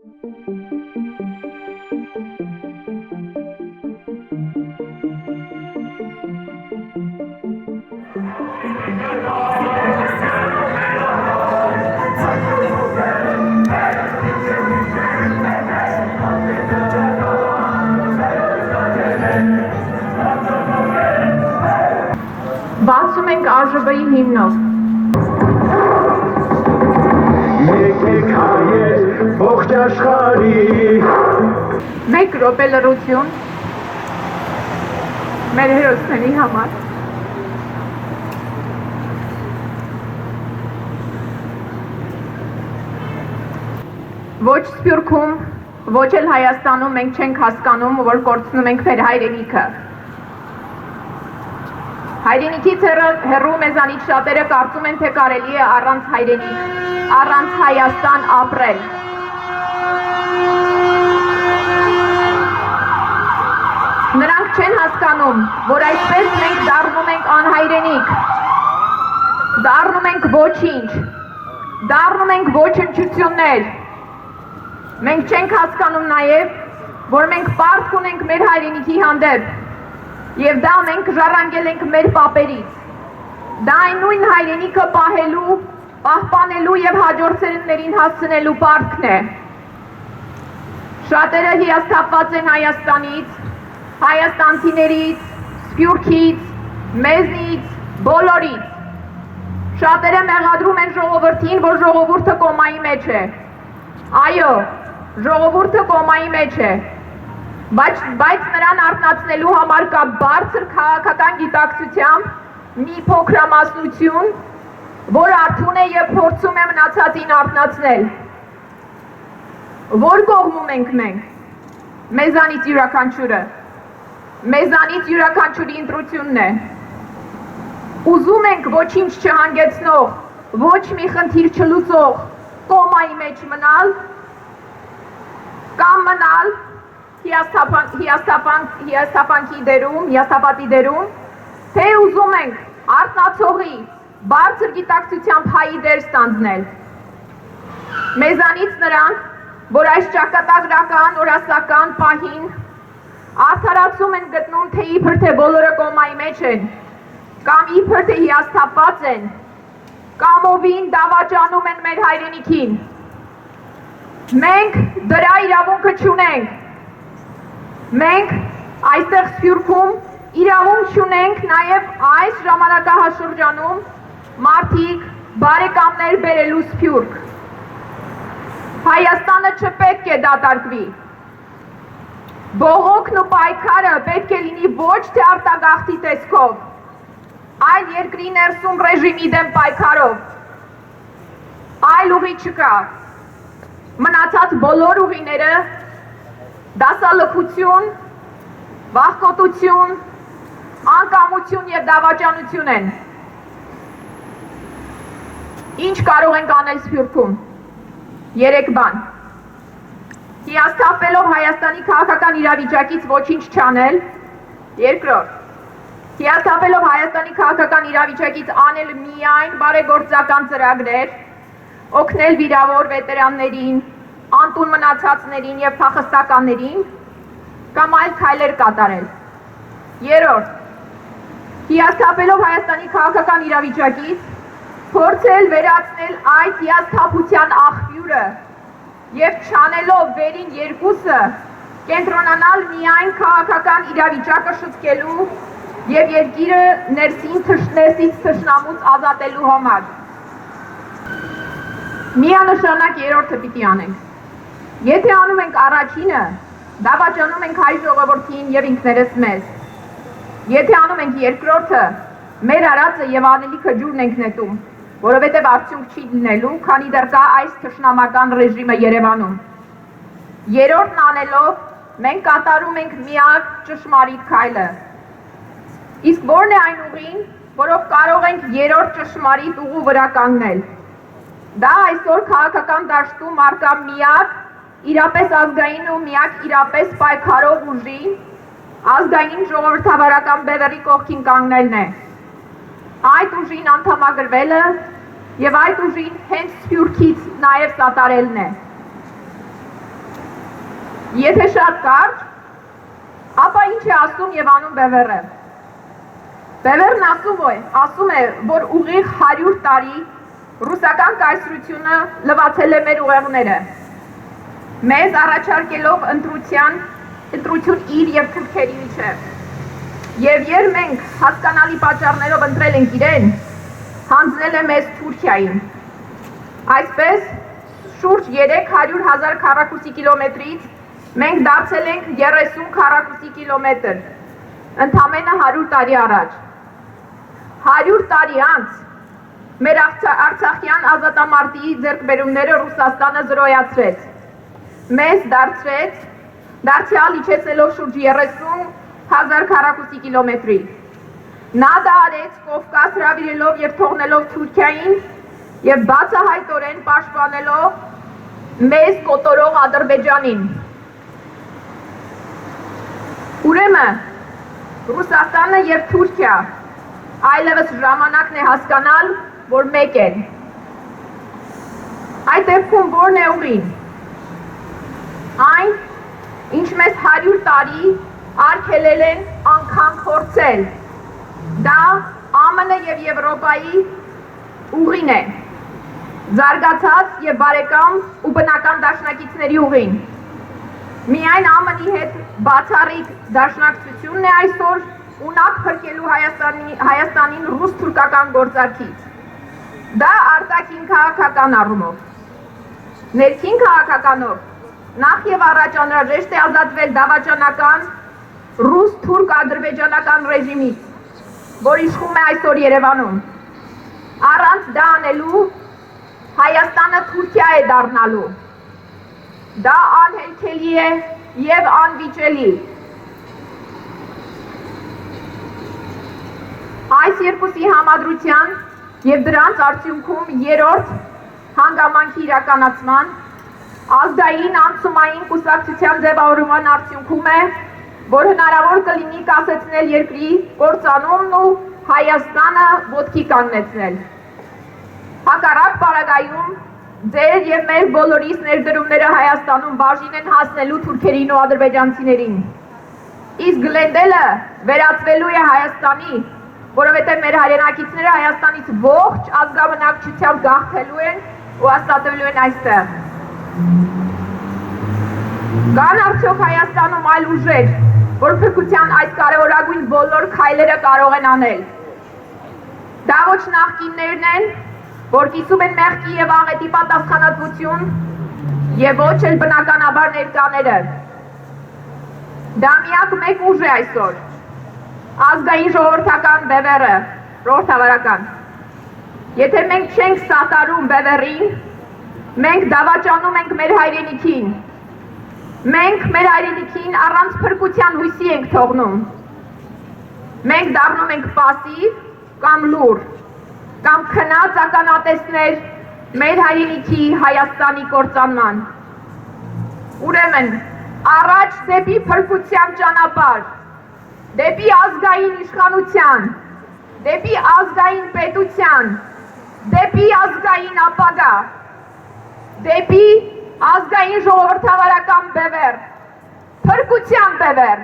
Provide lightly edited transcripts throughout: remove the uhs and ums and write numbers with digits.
Բացում ենք ԱԺԲ-ի հիմնով։ Եկեք հայեր ողջ աշխարհի։ Մեկ րոպե լռություն մեր հերոսների համար։ Ոչ Սփյուռքում, ոչ էլ Հայաստանում մենք չենք հասկանում, որ կորցնում ենք մեր հայրենիքը։ Հայրենիքից հեռու մեզանից շատերը կարծում են, թե կարելի է առանց հայրենիք, առանց Հայաստան ապրել։ Նրանք չեն հասկանում, որ այսպես մենք դառնում ենք անհայրենիք, դառնում ենք ոչինչ, դառնում ենք ոչնչություններ։ Մենք չենք հասկանում նաև, որ մենք պարտք ունենք մեր հայրենիքի հանդեպ, և դա մենք ժառանգել ենք մեր պապերից։ Դա այն նույն հայրենիքը պահելու, պահպանելու և հաջորդ սերունդներին հասցնելու պարտքն է։ Շատերը հիասթափված են Հայաստանից, հայաստանցիներից, Սփյուռքից, մեզնից, բոլորից։ Շատերը մեղադրում են ժողովրդին, որ ժողովուրդը կոմայի մեջ է։ Այո, ժողովուրդը կոմայի մեջ է, բայց նրան արթնացնելու համար կա բարձր քաղաքական գիտակցությամբ մի փոքրամասնություն, որ արթուն է և փորձում է մնացածին արթնացնել։ Որ կողմում ենք մենք, մեզանից յուրաքանչյուրը, մեզանից յուրաքանչյուրի ընտրությունն է։ Ուզում ենք ոչինչ չհանգեցնող, ոչ մի խնդիր չլուծող կոմայի մեջ մնալ, կամ մնալ հիասթափանքի դերում, հիասթափատի դերում, թե ուզում ենք արթնացողի, բարձր գիտակցությամբ հայի դեր ստանձնել։ Մեզանից նրանք, որ այս ճակատագրական, օրասական պահին արդարացում են գտնում, թե իբր թե բոլորը կոմայի մեջ են, կամ իբր թե հիասթափված են, կամ ովին դավաճանում են մեր հայրենիքին։ Մենք դրա իրավունքը չունենք։ Մենք այստեղ Սփյուռքում իրավունք չունենք նաև այս ժամանակահաշրջանում մարդիկ բարեկամներ բերելու Սփյուռք։ Հայաստանը չպետք է դատարկվի։ Բողոքն ու պայքարը պետք է լինի ոչ թե արտագաղթի տեսքով, այլ երկրի ներսում ռեժիմի դեմ պայքարով։ Այլ ուղի չկա։ Մնացած բոլոր ուղիները դասալքություն, վախկոտություն, անկամություն և դավաճանություն են։ Ինչ կարող ենք անել Սփյուռքում։ Երեք բան։ Հիասթափվելով Հայաստանի քաղաքական իրավիճակից ոչինչ չանել։ Երկրորդ։ Հիասթափվելով Հայաստանի քաղաքական իրավիճակից անել միայն բարեգործական ծրագրեր, օգնել վիրավոր վետերաններին, անտուն մնացածներին և փախստականներին, կամ այլ քայլեր կատարել։ Երրորդ, հիասթափվելով Հայաստանի քաղաքական իրավիճակից, փորձել վերացնել այդ հիասթափության աղբյուրը և չանելով վերին երկուսը, կենտրոնանալ միայն քաղաքական իրավիճակը շտկելու և երկիրը ներսից թշնամուց ազատելու համար։ Միանշանակ երրորդը պիտի անենք։ Եթե անում ենք առաջինը, դավաճանում ենք հայ ժողովրդին և ինքներս մեզ։ Եթե անում ենք երկրորդը, մեր արածը և անելիքը ջուրն ենք նետում, որովհետև արդյունք չի լինելու, քանի դեռ կա այս թշնամական ռեժիմը Երևանում։ Երրորդն անելով, մենք կատարում ենք միակ ճշմարիտ քայլը։ Իսկ ո՞րն է այն ուղին, որով կարող ենք երրորդ ճշմարիտ ուղու վրա կանգնել։ Դա այսօր քաղաքական դաշտում առկա միակ իրապես ազգային ու միակ իրապես պայքարող ուժի, ազգային ժողովրդավարական բևեռի կողքին կանգնելն է։ Այդ ուժին անդամագրվելը և այդ ուժին հենց Սփյուռքից նաև սատարելն է։ Եթե շատ կարճ, ապա ինչ է ասում եւ անում Բևերը։ Բևերն ասում է, որ ուղիղ 100 տարի ռուսական կայսրությունը լվացել է մեր ուղեղները։ Մեզ առաջարկելով ընտրություն իր եւ թուրքերի միջև։ Եվ երբ մենք հասկանալի պատճառներով ընտրել ենք իրեն, հանձնել է մեզ Թուրքիային։ Այսպես, շուրջ 300,000 քառակուսի կիլոմետրից մենք դարձել ենք 30 քառակուսի կիլոմետր, ընդամենը 100 տարի առաջ։ 100 տարի անց մեր արցախյան ազատամարտի ձեռքբերումները Ռուսաստանը զրոյացրեց։ Մեզ դարձյալ իջեցնելով շուրջ 30,000 քառակուսի կիլոմետրի։ Նա դա արեց Կովկաս հրավիրելով եւ թողնելով Թուրքիային եւ բացահայտորեն պաշտպանելով մեզ կոտորող Ադրբեջանին։ Ուրեմն Ռուսաստանը եւ Թուրքիա այլևս ժամանակն է հասկանալ, որ մեկ են։ Այդ դեպքում ո՞րն է ուղին։ Այն, ինչ մեզ 100 տարի արգելել են անգամ փորձել։ Դա ԱՄՆ եւ Եվրոպայի ուղին է։ Զարգացած եւ բարեկամ ու բնական դաշնակիցների ուղին։ Միայն ԱՄՆ-ի հետ բացառիկ դաշնակցությունն է այսօր ունակ փրկելու Հայաստանին ռուս-թուրքական գործարքից։ Դա արտաքին քաղաքական առումով։ Ներքին քաղաքականով նախ եւ առաջ անհրաժեշտ է ազատվել դավաճանական ռուս-թուրք-ադրբեջանական ռեժիմից, որ իշխում է այսօր Երևանում։ Առանց դա անելու Հայաստանը Թուրքիա է դառնալու։ Դա անհեքելի է եւ անվիճելի։ Այս երկուսի համադրության եւ դրանց արդյունքում երրորդ հանգամանքի իրականացման ազգային անցումային կուսակցության ձևավորման արդյունքում է, որ հնարավոր կլինի կասեցնել երկրի կործանումն ու Հայաստանը ոտքի կանգնեցնել։ Հակառակ պարագայում ձեր եւ մեր բոլորիս ներդրումները Հայաստանում բաժին են հասնելու թուրքերին ու ադրբեջանցիներին։ Իսկ Գլենդելը վերածվելու է Հայաստանի, որովհետեւ մեր հայրենակիցները Հայաստանից ողջ ազգաբնակչությամբ գաղթելու են ու հաստատվելու են այստեղ։ Կան արդյոք Հայաստանում այլ ուժեր, որ փրկության այս կարևորագույն բոլոր քայլերը կարող են անել։ Դա ոչ նախկիններն են, որ կիսում են մեղքի եւ աղետի պատասխանատվություն, եւ ոչ էլ բնականաբար ներկաները։ Դա միակ մեկ ուժ է այսօր։ Ազգային ժողովրդական Բևերը, ժողովրդավարական։ Եթե մենք չենք սատարում Բևերին, մենք դավաճանում ենք մեր հայրենիքին։ Մենք մեր հայրենիքին առանց փրկության հույսի ենք թողնում։ Մենք դառնում ենք պասիվ կամ լուր, կամ քնած ականատեսներ մեր հայրենիքի Հայաստանի կործանման։ Ուրեմն, առաջ դեպի փրկության ճանապարհ, դեպի ազգային իշխանության, դեպի ազգային պետության, դեպի ազգային ապագա, դեպի ազգային ժողովրդավարական Բևեր, փրկության Բևեր։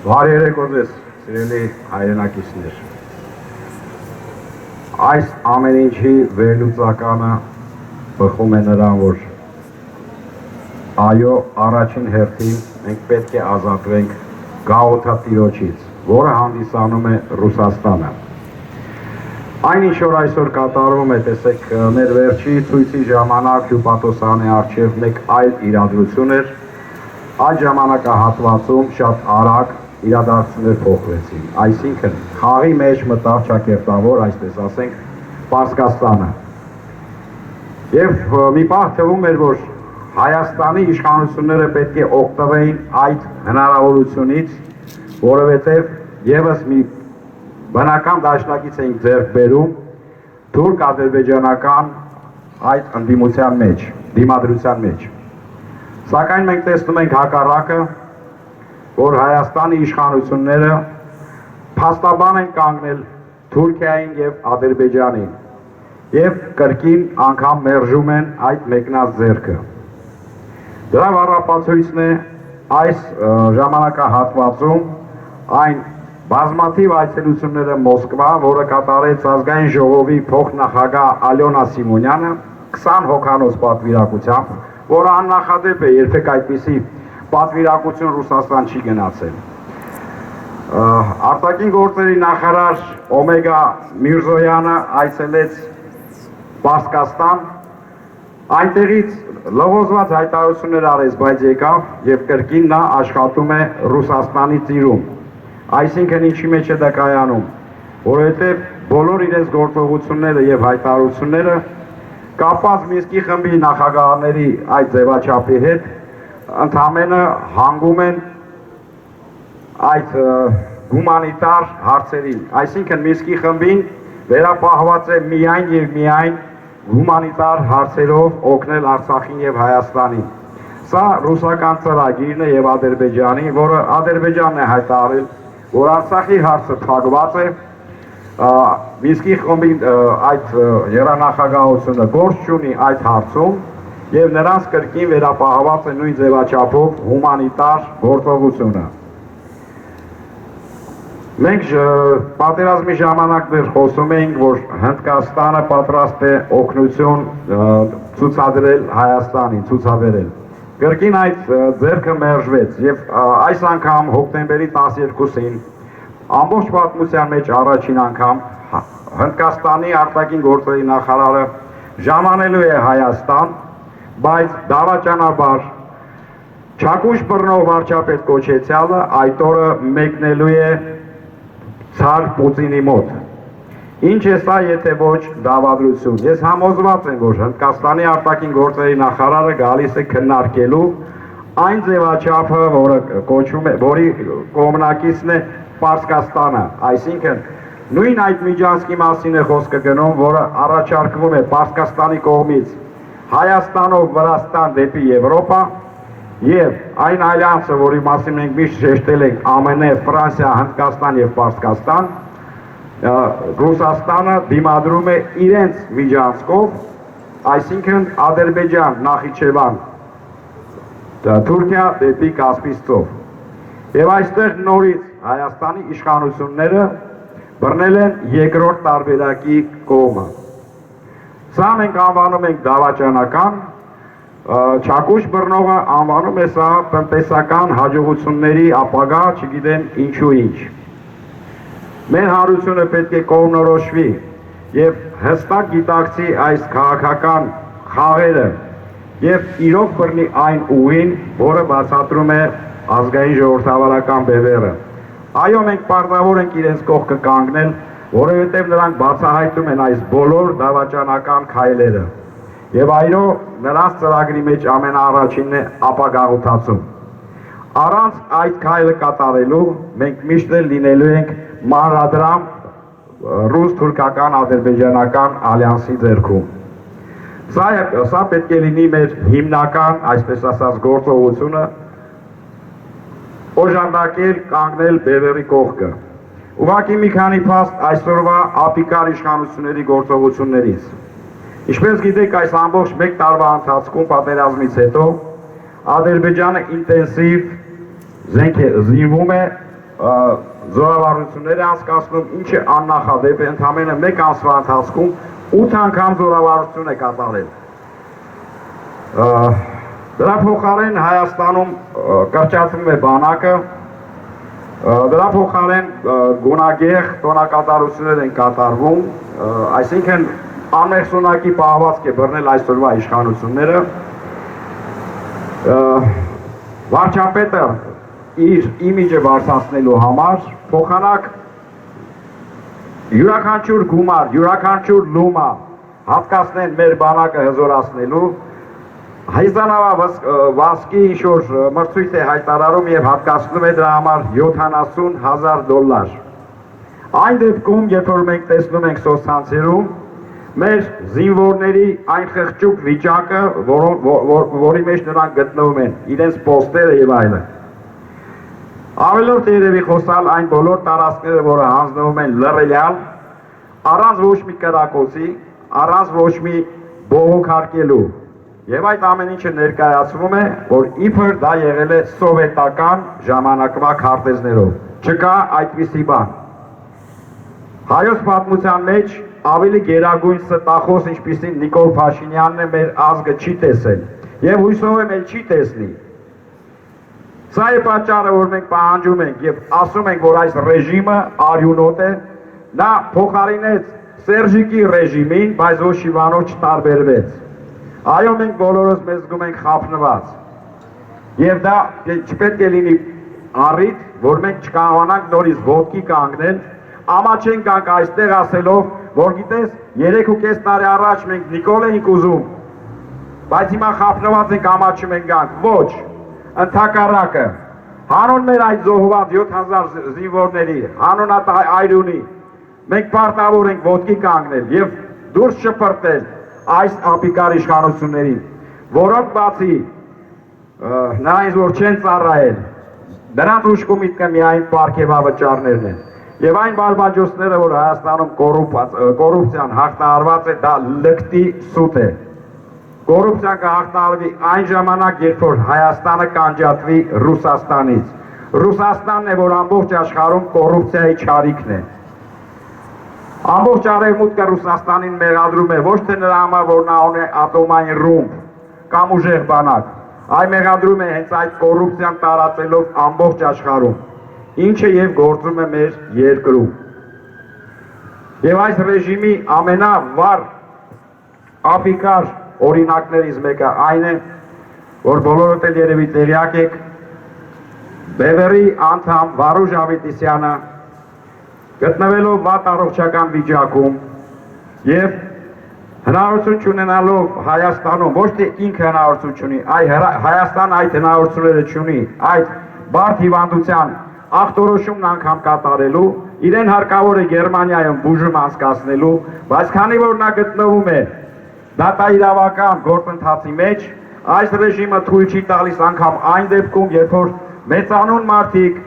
Բարի երեկո ձեզ, սիրելի հայրենակիցներ։ Այս ամեն ինչի վերլուծականը բխում է նրան, որ այո, առաջին հերթին մենք պետք է ազատվենք գաղութատիրոջից, որը հանդիսանում է Ռուսաստանը։ Այնինչ որ այսօր կատարվում է, տեսեք, մեր վերջի ցույցի ժամանակ հյուպատոսանի առջև մեկ այլ իրադրություն էր, այդ ժամանակահատվածում շատ արագ իրադարձություններ փոխվեցին, այսինքն խաղի մեջ մտավ ճակերտավոր, այսպես ասենք, Պարսկաստանը։ Եվ մի պահ թվում էր, որ Հայաստանի իշխանությունները պետք է օգտվեին այդ հնարավորությունից, որովհետև եւս մի բնական դաշնակից էինք ձեռք բերում թուրք-ադրբեջանական այդ ընդդիմության մեջ, դիմադրության մեջ։ Սակայն մենք տեսնում ենք հակառակը, որ Հայաստանի իշխանությունները փաստաբան են կանգնել Թուրքիային եւ Ադրբեջանին եւ կրկին անգամ մերժում են այդ մեկնած ձեռքը։ Դրա վառապացույցն է այս ժամանակահատվածում այն բազմաթիվ այցելությունները Մոսկվա, որը կատարեց ազգային ժողովի փոխնախագահ Ալյոնա Սիմոնյանը 20 հոգանոց պատվիրակությամբ, որը աննախադեպ է, երբեք այդպիսի պատվիրակություն Ռուսաստան չի գնացել։ Արտաքին գործերի նախարար Օմեգա Միրզոյանը այցելեց Պարսկաստան, այնտեղից լողոզված հայտարարություններ արեց, բայց եկավ եւ կրկին նա աշխատում է Ռուսաստանի ծիրում։ Այսինքն ինչի մեջ է դա կայանում, որովհետեւ բոլոր իրենց գործողությունները եւ հայտարարությունները կապված Մինսկի խմբի նախագահների այդ ձևաչափի հետ ընդհանրապես հանգում են այդ հումանիտար հարցերին, այսինքն Մինսկի խմբին վերապահված է միայն եւ միայն հումանիտար հարցերով օգնել Արցախին եւ Հայաստանին։ Սա ռուսական ծրագիրն է եւ Ադրբեջանի, որը Ադրբեջանն է հայտարարել, որ Արցախի հարցը փակված է, Մինսկի խմբի այդ երանախագահությունը գործ չունի այդ հարցում եւ նրանց կրկին վերապահված է նույն ձևաչափով հումանիտար գործողությունը։ Մենք պատերազմի ժամանակ դեռ խոսում էինք, որ Հնդկաստանը պատրաստ է օգնություն ցուցադրել Հայաստանին, ցուցաբերել։ Կրկին այդ ձեռքը մերժվեց եւ այս անգամ հոկտեմբերի 12-ին ամբողջ պատմության մեջ առաջին անգամ Հնդկաստանի արտաքին գործերի նախարարը ժամանելու է Հայաստան, բայց դավաճանաբար Չակուշ բռնող վարչապետ կոչեցյալը այդ օրը մեկնելու է Ցար Պուտինի մոտ։ Ինչ է սա, եթե ոչ դավադրություն։ Ես համոզված եմ, որ Հնդկաստանի արտաքին գործերի նախարարը գալիս է քննարկելու այն ձևաչափը, որը կոչվում է, որի կողմնակիցն է Պարսկաստանը, այսինքն նույն այդ միջանցքի մասին է խոսքը գնում, որը առաջարկվում է Պարսկաստանի կողմից Հայաստանով Վրաստան դեպի Եվրոպա եւ այն ալյանսը, որի մասին մենք միշտ շեշտել ենք ԱՄՆ, Ֆրանսիա, Հնդկաստան եւ Պարսկաստան, Ռուսաստանը դիմադրում է իրենց միջանցքով, այսինքն Ադրբեջան, Նախիջևան, Թուրքիա դեպի Կասպից ծով։ Եվ այստեղ նորից Հայաստանի իշխանությունները բռնել են երկրորդ տարբերակի կողմը։ Սա մենք անվանում ենք դավաճանական, Չակուշ բռնողը անվանում է սա տնտեսական հաջողությունների ապագա, չգիտեմ ինչու ինչ։ Մեր հանրությունը պետք է կողմնորոշվի եւ հստակ գիտակցի այս քաղաքական խաղերը եւ իրոք բռնի այն ուղին, որը բացատրում է ազգային ժողովրդավարական բևեռը։ Այո, մենք պարտավոր ենք իրենց կողքը կանգնել, որովհետեւ նրանք բացահայտում են այս բոլոր դավաճանական քայլերը։ Եվ այո, նրանց ծրագրի մեջ ամենաառաջինն է ապագաղութացում։ Առանց այդ քայլը կատարելու մենք միշտ էլ լինելու ենք մանրադրամ ռուս-թուրքական ադրբեջանական ալյանսի ձեռքում։ Սա պետք է լինի մեր հիմնական, այսպես ասած, գործողությունը օժանդակել, կանգնել բևեռի կողքը։ Ուղղակի մի քանի փաստ այսօրվա ապիկար իշխանությունների գործողություններից։ Ինչպես գիտեք, այս ամբողջ մեկ տարվա ընթացքում պատերազմից հետո Ադրբեջանը ինտենսիվ զինվում է, զորավարություններ է անցկացնում, ինչը աննախադեպ է, ընդամենը մեկ ամսվա ընթացքում 8 անգամ զորավարություն է կատարել։ Դրա փոխարեն Հայաստանում կրճատվում է բանակը, դրա փոխարեն գունագեղ տոնակատարություններ են կատարվում, այսինքն անմեղսունակի պահվածք է բռնել այսօրվա իշխանությունները, վարչապետը իր իմիջը բարձրացնելու համար փոխանակ յուրաքանչյուր գումար, յուրաքանչյուր լումա հատկացնեն մեր բանակը հզորացնելու, հայզանավազքի ինչ-որ մրցույթ է հայտարարում եւ հատկացնում է դրա համար $70,000։ Այն դեպքում, երբ որ մենք տեսնում ենք սոցցանցերում մեր զինվորների այն խղճուկ վիճակը, որի մեջ նրանք գտնվում են, իրենց պոստերը եւ այլն։ Ավելորդ երևի խոսալ այն բոլոր տարածքները, որը հանձնվում են լռելյալ, առանց ոչ մի կրակոցի, առանց ոչ մի բողոք հարկելու։ Եվ այդ ամեն ինչը ներկայացվում է, որ իբր դա եղել է սովետական ժամանակվա քարտեզներով։ Չկա այդպիսի բան։ Հայոց պատմության մեջ ավելի գերագույն ստախոս, ինչպիսին Նիկոլ Փաշինյանն է, մեր ազգը չի տեսել եւ հույսով եմ էլ չի տեսնի։ Սա է պատճառը, որ մենք պահանջում ենք եւ ասում ենք, որ այս ռեժիմը արյունոտ է, նա փոխարինեց Սերժիկի ռեժիմին, բայց ոչ Իվանով չտարբերվեց։ Այո, մենք բոլորս մեզ զգում ենք խափնված։ Եվ դա չպետք է լինի առիթ, որ մենք չկարողանանք նորից ոտքի կանգնել, ամաչենք գանք այստեղ ասելով, որ գիտես, 3.5 տարի առաջ մենք Նիկոլ էինք ուզում, բայց հիմա խափնված ենք ամաչում ենք գանք, ոչ, ընդհակառակը, հանուն մեր այդ զոհված 7000 զինվորների, հանուն այրունի, մենք պարտավոր ենք ոտքի կանգնել եւ դուրս չփրտել այս ապիկար իշխանություններին, որոնք բացի նրանից որ չեն ծառայել, նրանց ուշքի միտքը միայն պարգևավճարներն են։ Եվ այն բարբաջոցները, որ Հայաստանում կոռուպցիան հաղթահարված է, դա լկտի սուտ է։ Կոռուպցիան կհաղթահարվի այն ժամանակ, երբ որ Հայաստանը կանջատվի Ռուսաստանից։ Ռուսաստանն է, որ ամբողջ աշխարհում կոռուպցիայի չարիքն է։ Ամբողջ արևմուտքը Ռուսաստանին մեղադրում է ոչ թե նրա համար, որ նա ունի ատոմային ռումբ կամ ուժեղ բանակ, այլ մեղադրում է հենց այդ կոռուպցիան տարածելով ամբողջ աշխարհում, ինչը եւ գործում է մեր երկրում։ Եվ այս ռեժիմի ամենավառ ապիկար օրինակներից մեկը այն է, որ բոլորդ էլ երևի տեղյակ եք, Բևերի անդամ Վարուժ Ավետիսյանը գտնվելով վատ առողջական վիճակում եւ հնարավորություն չունենալով Հայաստանում, ոչ թե ինքը հնարավորություն ունի, Հայաստան այդ հնարավորությունները չունի, այդ բարդ հիվանդության ախտորոշումն անգամ կատարելու, իրեն հարկավոր է Գերմանիայում բուժում անցկացնելու, բայց քանի որ նա գտնվում է դատաիրավական գործընթացի մեջ, այս ռեժիմը թույլ չի տալիս անգամ այն դեպքում, երբ որ մեծանուն մարդիկ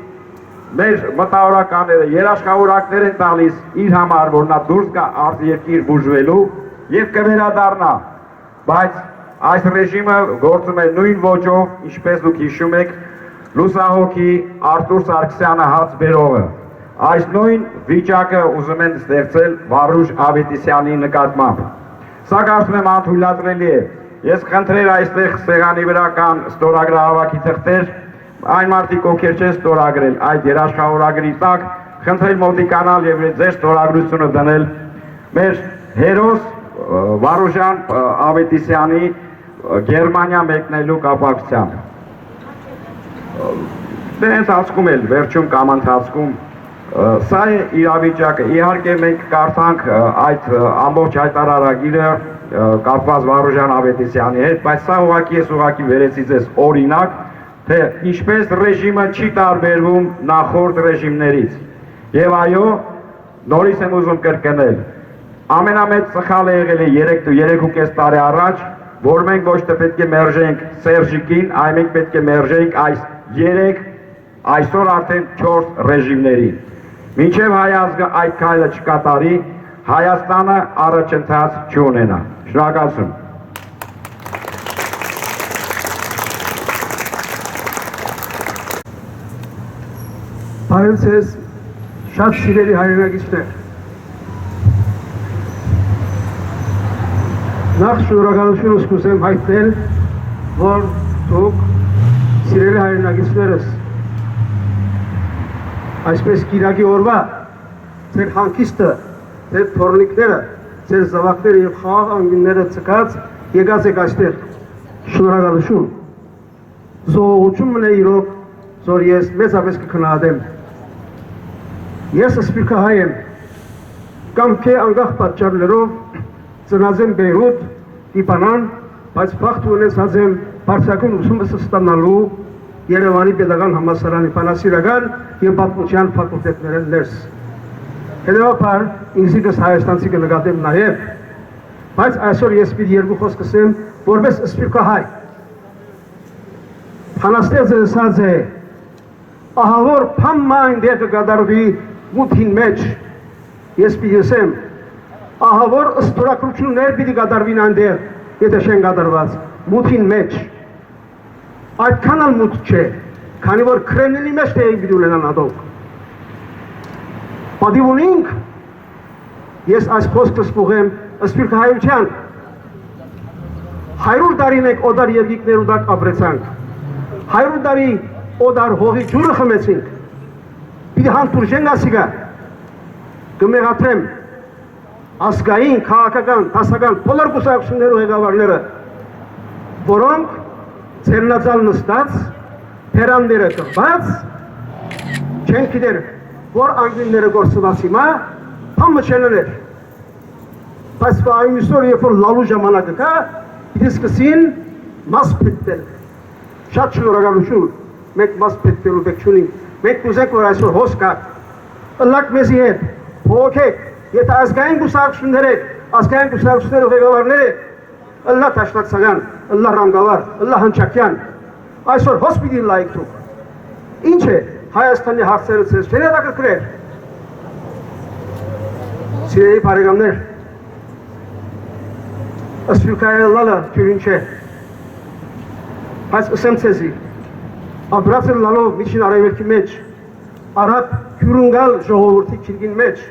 մեր մտավորականները երաշխավորակներ են տալիս իր համար, որ նա դուրս գա արտերկիր բուժվելու եւ կվերադառնա, բայց այս ռեժիմը գործում է նույն ոճով, ինչպես դուք հիշում եք, լուսահոգի Արտուր Սարգսյանը հաց բերողը։ Այս նույն վիճակը ուզում են ստեղծել Վարուժ Ավետիսյանի նկատմամբ։ Սա կարծում եմ անթույլատրելի է։ Ես խնդրել այստեղ սեղանի վրա կան ստորագրահավաքի թղթեր, այն մարդիկ, ովքեր չեն ստորագրել այդ երաշխավորագրի տակ, խնդրել մոտիկանալ եւ ձեր ստորագրությունը դնել մեր հերոս Վարուժան Ավետիսյանի Գերմանիա մեկնելու կապակցությամբ։ Դե ընթացքում էլ վերջում կամ ընթացքում սա է իրավիճակը։ Իհարկե մենք կարդանք այդ ամբողջ հայտարարագիրը կապված Վարուժան Ավետիսյանի հետ, բայց սա ուղղակի ես վերեցի ձեզ օրինակ, թե ինչպես ռեժիմը չի տարբերվում նախորդ ռեժիմներից։ Եվ այո, նորից եմ ուզում կրկնել, ամենամեծ սխալը եղել է 3.5 տարի առաջ, որ մենք ոչ թե պետք է մերժենք Սերժիկին, այլ մենք պետք է մերժենք այս 3, այսօր արդեն 4 ռեժիմներին։ Մինչև հայ ազգը այդ քայլը չկատարի, Հայաստանը առաջընթաց չունենա։ Շնորհակալություն։ Բարև ձեզ, շատ սիրելի հայրենակիցներ։ Նախ շնորհակալություն ուզում հայտնել, որ դուք սիրելի հայրենակիցներս այսպես կիրակի օրվա ձեր հանգիստը, ձեր թորնիկները, ձեր զավակները եւ խաղաղ անգինները ցկած եկած եք այստեղ։ Շնորհակալություն։ Զոհություն մնա իրոք, որ ես մեծապես կքննադեմ։ Ես սպիրկահայ եմ, կամքի անգախ պատճառներով ծնած եմ Բեյրութ, Լիբանան, բայց բախտ ունեցած եմ բարձրագույն ուսումս ստանալու Երևանի Պետական համալսարանի բանասիրական եւ պատմության ֆակուլտետներն ներս։ Հետևաբար ինձ հայաստանցի կնկատեմ նաեւ, բայց այսօր ես պիտի երկու խոսք ասեմ որպես սպիրկահայ։ Փանաստեղծը ասած է, ահա որ փամմա այնտեղ կգադարվի մութին մեջ, ես պիտի ասեմ, ահա որ ստորագրություններ պիտի կդարվին այնտեղ, եթե չեն կդարված, մութին մեջ, այդքան էլ մութ չէ, քանի որ Քրեմլինի մեջ տեղի պիտի ունենան ադոք։ Պատիվ ունենք, ես այս խոսքը սպուղեմ Սփյուռք հայության 100 տարի մենք օդար երկիկներու դակ ապրեցանք, 100 տարի օդար հողի ջուրը խմեցինք, պիտի հանդուրժենք ասիգա, կմեղատրեմ ազգային, քաղաքական, դասական բոլոր կուսակցություններու ղեկավարները, որոնք ցերնածալ նստած, հերանները կրված, չեն գիտեր, որ անգլիները գործված հիմա, համը չելներ, բայց այսօր երբ որ լալու ժամանակը կա, պիտի սկսին մաս փետտել, շատ շնորհակալություն, մենք մաս փետտելու պետք չունենք, մենք կուզենք, որ այսօր հոս կա, ըլլակ մեզի հետ, փոխեք, եթե ազգային կուսակցություններ եք, ազգային կուսակցությունները ղեկավարներ եք, ըլլա Տաշնակցյան, ըլլա Ռանգավար, ըլլա Հնչակյան, այսօր հոս պիտի լայք դուք, ինչ է Հայաստանի հարցերը ցես չեն հետաքրքրել, սիրելի բարեկամներ, Սփյուռքայը լալը թյուրին չէ, բայց ասեմ ցեզի, ապրածը լալով միջին արևելքի մեջ, արաբ հյուրընկալ ժողովրդի քիրգին մեջ,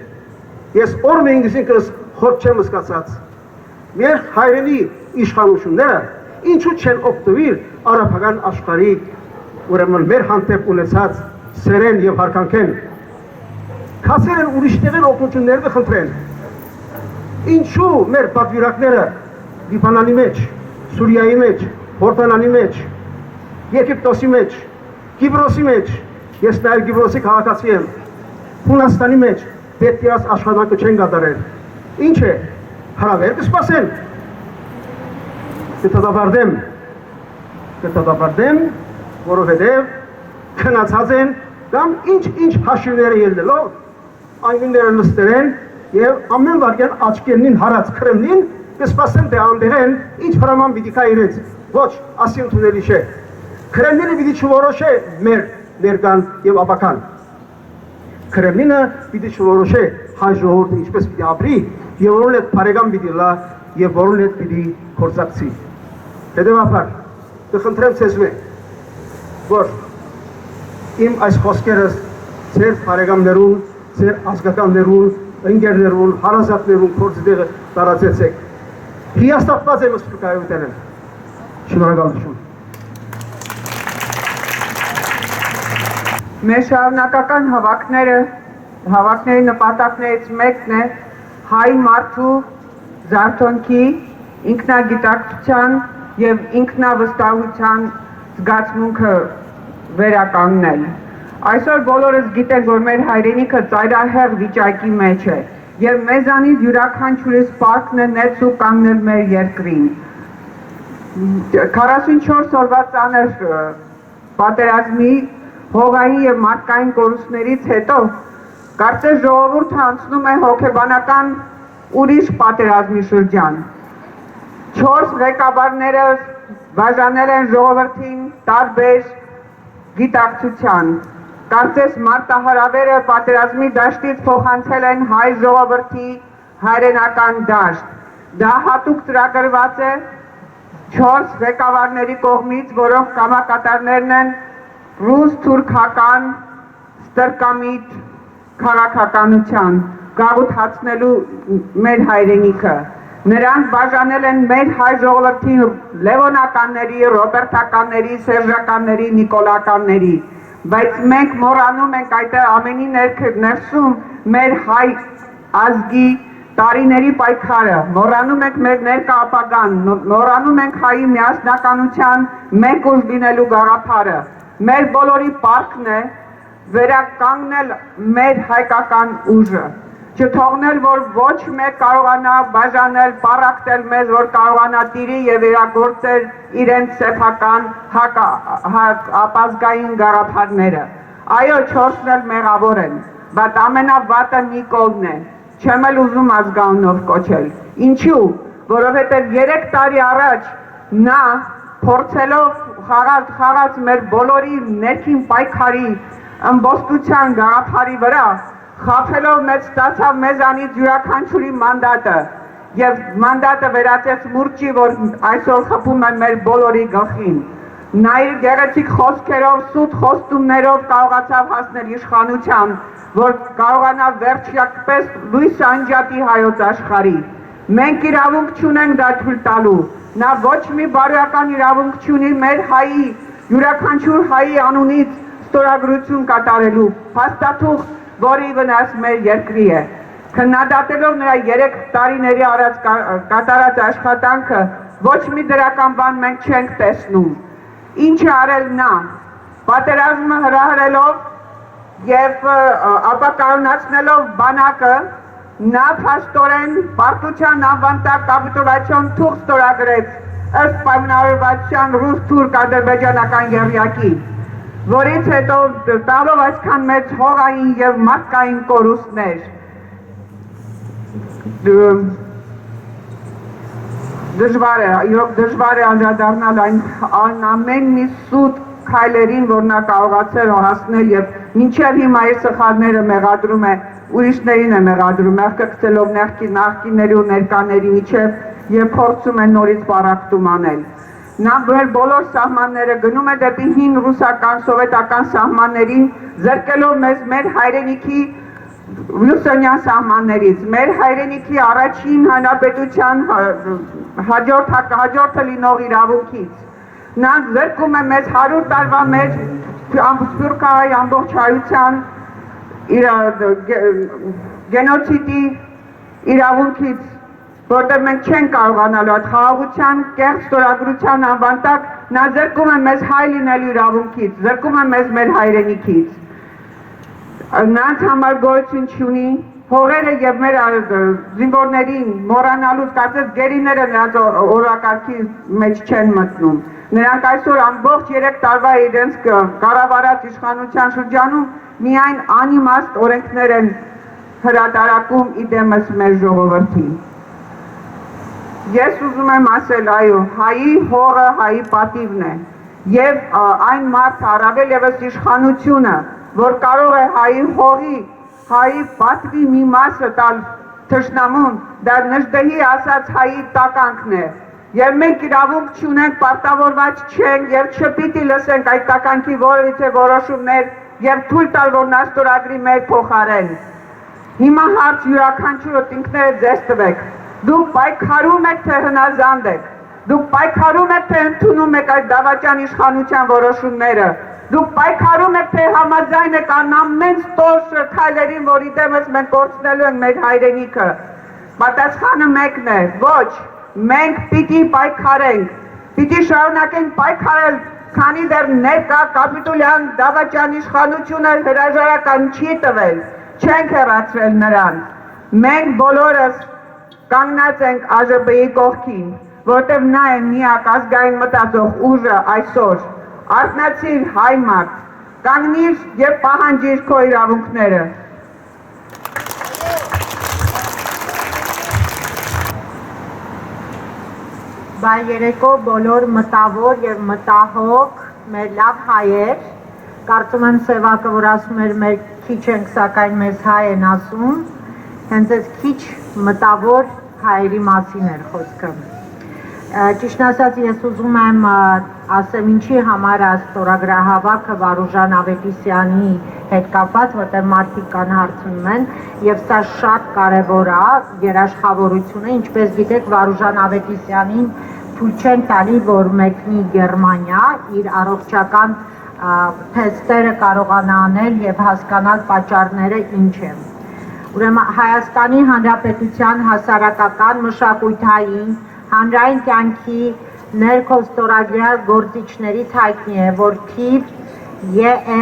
ես օր մենգիսինքս խորտ չեմ սկացած, մեր հայրենի իշխանությունները ինչու չեն օգտվիր արաբական աշխարհի ուրեմն մեր հանդեպ ունեցած սերեն եւ հարկանքեն, քասեր են ուրիշներին օգնություններ կխնդրեն, ինչու մեր պատվիրակները Լիբանանի մեջ, Սուրիայի մեջ, Հորդանանի մեջ, Եգիպտոսի մեջ, Կիպրոսի մեջ, ես նաև Կիպրոսի քաղաքացի եմ, Հունաստանի մեջ պետքիած աշխատանքը չեն կատարել, ինչ է, հրավեր կսպասեն, կտադապարտեմ, որովհետև քնացած են կամ ինչ հաշիվները ելնելով, անգինները նստել են և ամեն վարկյան աչկերնին հարած Քրեմլին կսպասեն թե անդեղեն ինչ հրաման պիտի կա իրենց, ոչ ասի ընդունելի չէ, Քրեմլինը պիտի չորոշե մեր ներկան և ապական, Քրեմլինը պիտի չորոշե հայ ժողովուրդը ինչպես պիտի ապրի և որոն հետ բարեկամ պիտի լա և որոն հետ պիտի գործակցի, հետևաբար կխնդրեմ ցեզ որ իմ այս խոսքերս ձեր բարեկամներուն, ձեր ազգականներուն, ընկերներուն, հարազատներուն փորձի տեղը տարածեցեք, հիաստատված եմ Սփյուռքայութենը, շնորհակալություն։ Մեր շարունակական հավաքների նպատակներից մեկն է հայ մարդու զարթոնքի, ինքնագիտակցության և ինքնավստահության զգացմունքը վերականգնել։ Այսօր բոլորս գիտենք, որ մեր հայրենիքը ծայրահեղ վիճակի մեջ է և մեզանից յուրաքանչյուրիս պարտքն է ներս ու կանգնել մեր երկրին։ 44 օրվա ծանր պատերազմի հողային և մարդկային կորուստներից հետո կարծես ժողովուրդը անցնում է հոգեբանական ուրիշ պատերազմի շրջան։ 4 ղեկավարները բաժանել են ժողովրդին տարբեր գիտակցության։ Կարծես մարտահրավերը պատերազմի դաշտից փոխանցել են հայ ժողովրդի հայրենական դաշտ։ Դա հատուկ ծրագրված է 4 ղեկավարների կողմից, որոնք կամակատարներն են ռուս թուրքական ստրկամիտ քաղաքականության, գաղութացնելու մեր հայրենիքը։ Նրանք բաժանել են մեր հայ ժողովրդի լևոնականների, ռոբերտականների, սերժականների, նիկոլականների, բայց մենք մոռանում ենք այդտեղ ամենի ներսում մեր հայ ազգի տարիների պայքարը, մոռանում ենք մեր ներկա ապագան, մոռանում ենք հայի միասնականության մեկ ուժ լինելու գաղափարը։ Մեր բոլորի պարտքն է վերականգնել մեր հայկական ուժը, չթողնել, որ ոչ մեկ կարողանա բաժանել, պառակտել մեզ, որ կարողանա տիրի և իրագործել իրենց սեփական ապազգային գաղափարները։ Այո, 4-ն էլ մեղավոր են, բայց ամենավատը Նիկոլն է, չեմ էլ ուզում ազգանունով կոչել։ Ինչու՞, որովհետև 3 տարի առաջ նա փորձելով խաղաց մեր բոլորի ներքին պայքարի ըմբոստության գաղափարի վրա խաբելով մեծ ստացավ մեզանից յուրաքանչյուրի մանդատը եւ մանդատը վերածեց մուրճի, որ այսօր խփում է մեր բոլորի գլխին։ Նա իր գեղեցիկ խոսքերով, սուտ խոստումներով կարողացավ հասնել իշխանության, որ կարողանա վերջապես լույս անջատի հայոց աշխարհի։ Մենք իրավունք չունենք դա թույլ տալու։ Նա ոչ մի բարոյական իրավունք չունի մեր հայի, յուրաքանչյուր հայի անունից ստորագրություն կատարելու, փաստաթուղթ, որի վնաս մեր երկրի է։ Քննադատելով նրա 3 տարիների առաջ կատարած աշխատանքը, ոչ մի դրական բան մենք չենք տեսնում։ Ինչ է արել նա, պատերազմը հրահրելով եւ ապակայունացնելով բանակը, նա փաստորեն պարտության անվանտակ կապիտուլյացիոն թուղթ ստորագրեց ըստ պայմանավորվածության ռուս-թուրք ադրբեջանական եռյակի, որից հետո տալով այսքան մեծ հողային եւ մարդկային կորուստներ։ Դժվար է անդրադառնալ այն ամեն մի սուտ քայլերին, որ նա կարողացել հասնել եւ մինչեւ հիմա իր սխալները մեղադրում է, ուրիշներին է մեղադրում, աղքացելով նախկինների ու ներկաների միջև եւ փորձում է նորից պարակտում անել։ Նա մեր բոլոր սահմանները գնում է դեպի հին ռուսական, սովետական սահմաններին, զրկելով մեզ մեր հայրենիքի Լուսոնյան սահմաններից, մեր հայրենիքի առաջին հանրապետության հաջորդը լինող իրավունքից։ Նա զրկում է մեզ 100 տարվա մեր սփյուռքահայ ամբողջայության գենոցիդի իրավունքից, որտեղ մենք չենք կարողանալու այդ խաղաղության կեղծ ստորագրության անվանտակ, նա զրկում է մեզ հայ լինելու իրավունքից, զրկում է մեզ մեր հայրենիքից։ Նրանց համար գոյություն չունի, հողերը եւ մեր զինվորներին մոռանալու, կարծես գերիները նրանց օրակարգի մեջ չեն մտնում։ Նրանք այսօր ամբողջ 3 տարվա իրենց կառավարած իշխանության շրջանում միայն անիմաստ օրենքներ են հրատարակում իդեմս մեր ժողովրդին։ Ես ուզում եմ ասել, այո, հայի հողը հայի պատիվն է եւ այն մարդը, առավել եւս իշխանությունը, որ կարող է հայի հողի, հայի պատվի մի մասը տալ թշնամուն, դա Նժդեհի ասած հայի տականքն է։ Եվ մենք իրավունք չունենք, պարտավորված չենք եւ չպիտի լսենք այդ տականքի որևիցե որոշումներ եւ թույլ տալ, որ նա ստորագրի մեր փոխարեն։ Հիմա հարց յուրաքանչյուրը ինքները ձեզ տվեք։ Դուք պայքարում եք, թե հնազանդ եք։ Դուք պայքարում եք, թե ընդունում եք այդ դավաճան իշխանության որոշումները։ Դուք պայքարում եք, թե համաձայն եք ամեն ստոր քայլերին, որի դեմս մենք կորցնելու ենք մեր հայրենիքը։ Պատասխանը մեկն է, ոչ, մենք պիտի պայքարենք, պիտի շարունակենք պայքարել, քանի դեռ ներկա կապիտուլյան դավաճան իշխանությունը հրաժարական չի տվել, չենք հեռացրել նրան։ Մենք բոլորս կանգնած ենք ԱԺԲ-ի կողքին, որտեղ նա է միակ ազգային մտածող ուժը այսօր։ Արթնացիր հայ մարդ, կանգնիր եւ պահանջիր քո իրավունքները։ Բարերեկո բոլոր մտավոր եւ մտահոգ մեր լավ հայեր, կարծում եմ Սևակը, որ ասում էր մեր քիչ ենք, սակայն մեզ հայ են ասում, հենց այս քիչ մտավոր հայերի մասին էր խոսքը։ Ճիշտ ասած, ես ուզում եմ ասեմ ինչի համար է ստորագրահավաքը Վարուժան Ավետիսյանի հետ կապված, որտեղ մարդիկ կան հարցնում են, եւ սա շատ կարեւոր է երաշխավորությունը, ինչպես գիտեք, Վարուժան Ավետիսյանին թույլ չեն տալի, որ մեկնի Գերմանիա, իր առողջական թեստերը կարողանա անել եւ հասկանալ պատճառները ինչ են։ Ուրեմն Հայաստանի Հանրապետության հասարակական մշակութային հանրային կյանքի ներքոստորագրյալ գործիչներից հայտնի է, որ թիվ ԵԵԴ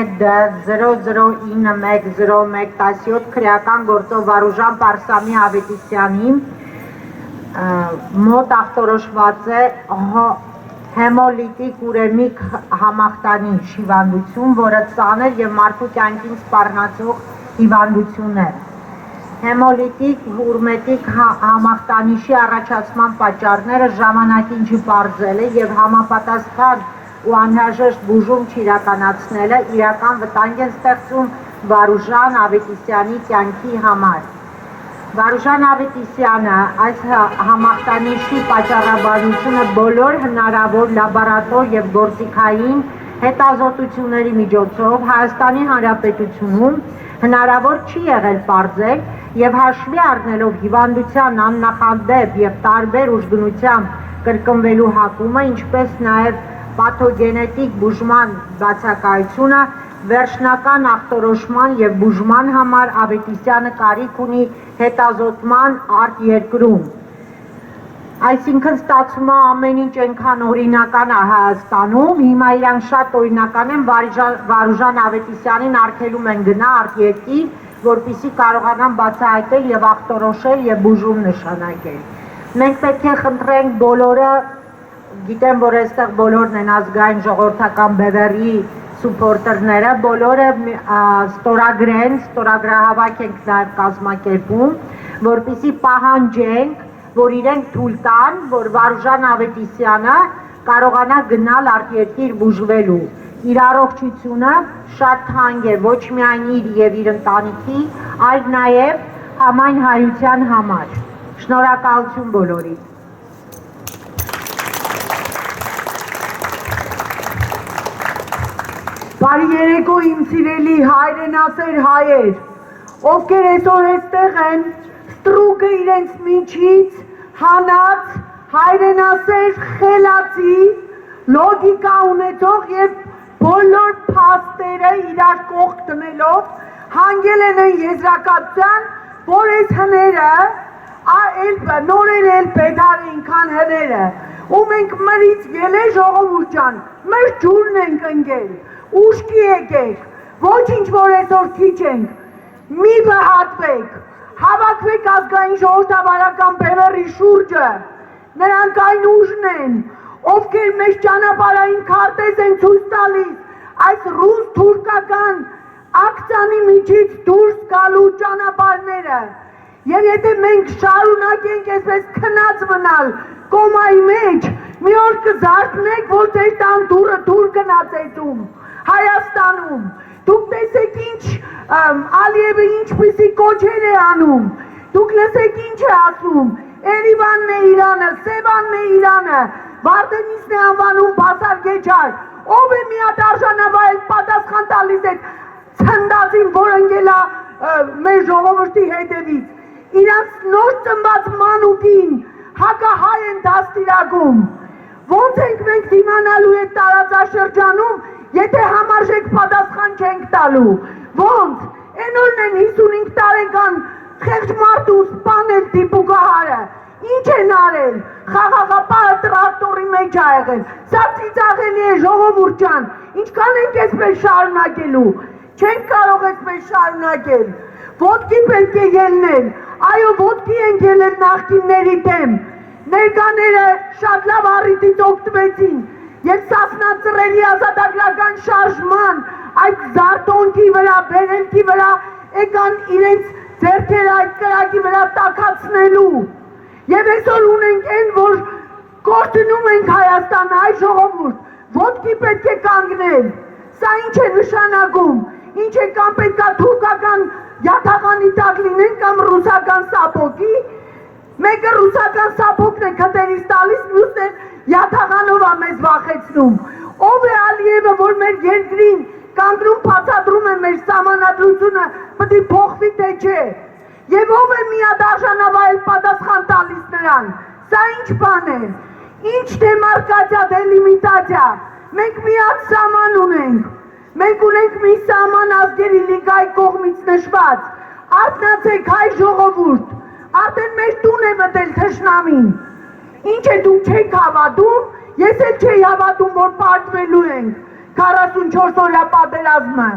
00910117 քրեական գործով Վարուժան Պարսամի Ավետիսյանի մոտ ախտորոշված է հեմոլիտիկ ուրեմիկ համախտանիշ հիվանդություն, որը ծանր եւ մարդու կյանքին սպառնացող հիվանդություն է։ Հեմոլիտիկ ուրմետիկ համախտանիշի առաջացման պատճառները ժամանակին չպարզել է եւ համապատասխան ու անհրաժեշտ բուժում չիրականացնելը իրական վտանգ են ստեղծում Վարուժան Ավետիսյանի կյանքի համար։ Վարուժան Ավետիսյանը այս համախտանիշի պատճառաբանությունը բոլոր հնարավոր լաբորատոր եւ գործիքային հետազոտությունների միջոցով Հայաստանի Հանրապետությունում հնարավոր չի եղել պարզել եւ հաշվի առնելով հիվանդության աննախադեպ եւ տարբեր ուժգնությամբ կրկնվելու հակումը, ինչպես նաեւ պաթոգենետիկ բուժման բացակայությունը, վերջնական ախտորոշման եւ բուժման համար Ավետիսյանը կարիք ունի հետազոտման արտերկրում։ Այսինքն ստացվում է ամեն ինչ այնքան օրինական է Հայաստանում, հիմա իրանք շատ օրինական են, Վարուժան Ավետիսյանին արգելում են գնա արտերկիր, որպեսզի կարողանան բացահայտել եւ ախտորոշել եւ բուժում նշանակել։ Մենք պետք է խնդրենք բոլորը, գիտեմ, որ այստեղ բոլորն են ազգային ժողովրդական բևեռի սուպորտերները, բոլորը ստորագրեն, ստորագրահավաք ենք նաեւ կազմակերպում, որպեսզի պահանջենք, որ իրենք թույլ տան, որ Վարուժան Ավետիսյանը կարողանա գնալ արտերկիր բուժվելու։ Իր առողջությունը շատ թանկ է ոչ միայն իր եւ իր ընտանիքի, այլ նաեւ համայն հայության համար։ Շնորհակալություն բոլորին։ Բարի երեկո իմ սիրելի հայրենասեր հայեր, ովքեր այսօր այստեղ են, ստրուկը իրենց միջից հանած հայրենասեր խելացի լոգիկա ունեցող եւ բոլոր փաստերը իրար կողք դնելով հանգել են այն եզրակացության, որ այս հները նորեր էլ պետար ինքան հները ու մենք մրից գելե ժողովուրդ ջան, մեր ջուրն ենք ընկել, ուշքի եկեք, ոչինչ որ այսօր քիչ ենք, մի բհատվեք, հավաքվեք ազգային ժողովրդավարական բևեռի շուրջը, նրանք այն ուժն են, ովքեր մեզ ճանապարհային քարտեզ են ցույց տալիս այս ռուս-թուրքական ակցիանի միջից դուրս գալու ճանապարհները, եւ եթե մենք շարունակենք այսպես քնած մնալ կոմայի մեջ, մի օր կզարթնեք, որ ձեր տան դուռը դուր գնացեցում Հայաստանում, դուք տեսեք ինչ Ալիևը ինչպիսի կոչեր է անում, դուք լսեք ինչ է ասում, Երևանն է Իրանը, Սևանն է Իրանը, Վարդենիսն է անվանում բասարգեջար, ով է մի հատ արժանավայել պատասխան տալիս այդ ցնդածին, որ ընկել է մեր ժողովրդի հետևից, իրանց նոր ծնված մանուկին հակահայ են դաստիարակում, ոնց ենք մենք դիմանալու այդ տարածաշրջանում, եթե համարժեք պատասխան չենք տալու, ոնց, այն օրն են 55 տարեկան խեղճ մարդու սպանել դիպուկահարը, ինչ են արել, խաղաղապահը տրակտորի մեջ ա եղել, սա ծիծաղելի է ժողովուրդ ջան, ինչքան ենք այսպես շարունակելու, չենք կարող այսպես շարունակել, ոտքի պետք է ելնել, այո ոտքի ենք ելել նախկինների դեմ, ներկաները շատ լավ առիթից օգտվեցին, եւ Սասնա-Ծռերի ազատագրական շարժման այդ զարտոնքի վրա, բերելքի վրա եկան իրենց ձեռքերը այդ կրակի վրա տաքացնելու եւ այսօր ունենք այն, որ կորցնում ենք Հայաստանը, այ ժողովուրդ, ոտքի պետք է կանգնել, սա ինչ է նշանակում, ինչ է կամ պետք է թուրքական յաթաղանի տակ լինեն կամ ռուսական սապոգի, մեկը ռուսական սապոգն է քտերից տալիս, մյուսն է յաթաղանով է մեզ վախեցնում, ով է Ալիևը, որ մեր երկրին կանգնում բացատրում է մեր սահմանադրությունը, պետք է փոխվի թե չէ, եւ ով է միադարժանավայել պատասխան տալիս նրան, սա ինչ բան է, ինչ դեմարկացիա, դելիմիտացիա, մենք մի հատ սահման ունենք, մենք ունենք մի սահման ազգերի լիգայի կողմից նշված, արթնացեք հայ ժողովուրդ, արդեն մեր տուն է մտել թշնամին, ինչ է դուք չեք հավատում, ես էլ չէի հավատում, որ պարտվելու ենք 44 օրյա պատերազմը,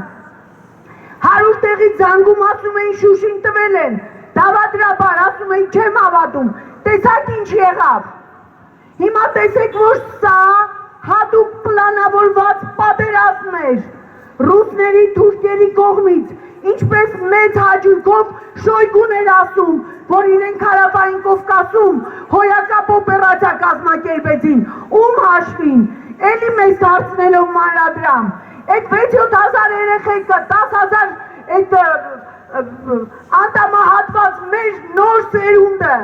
100 տեղից զանգում ասում էին Շուշին տվել են, դավադրաբար ասում էին չեմ հավատում, տեսակ ինչ եղավ, հիմա տեսեք, որ սա հատուկ պլանավորված պատերազմ էր, ռուսների, թուրքերի կողմից, ինչպես մեծ հաճույքով Շոյգուն էր ասում, որ իրենք Հարավային Կովկասում հոյակապ օպերացիա կազմակերպեցին, ում հաշվին, էլի մեզ դարձնելով մանրադրամ, այդ 6-7,000 երեխեքը, 10,000 այդ անդամահատված մեր նոր սերունդը,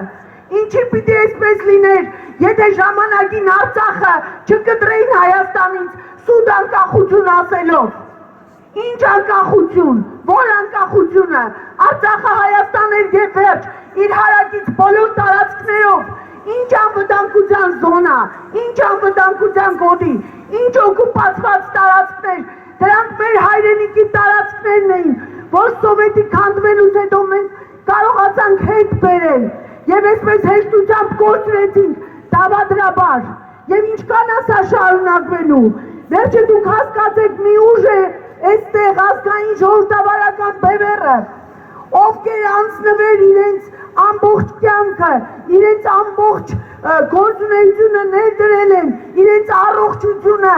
ինչի պիտի այսպես լիներ, եթե ժամանակին Արցախը չկտրեին Հայաստանից սուտ անկախություն ասելով, ինչ անկախություն, որ անկախությունը, Արցախը Հայաստան էր և վերջ, իր հարակից բոլոր տարածքներով, ինչ անվտանգության զոնա, ինչ անվտանգության գոտի, ինչ օկուպացված տարածքներ, դրանք մեր հայրենիքի տարածքներն էին, որ սովետի քանդվելուց հետո մենք կարողացանք հետ բերել և այսպես հեշտությամբ կորցրեցինք դավադրաբար և ինչքան ասա շարունակվելու, վերջը դուք հասկացեք մի ուժ է այստեղ ազգային ժողովրդավարական բևեռը, ովքեր անցնվեր իրենց ամբողջ կյանքը, իրենց ամբողջ գործունեությունը ներդրել են, իրենց առողջությունը,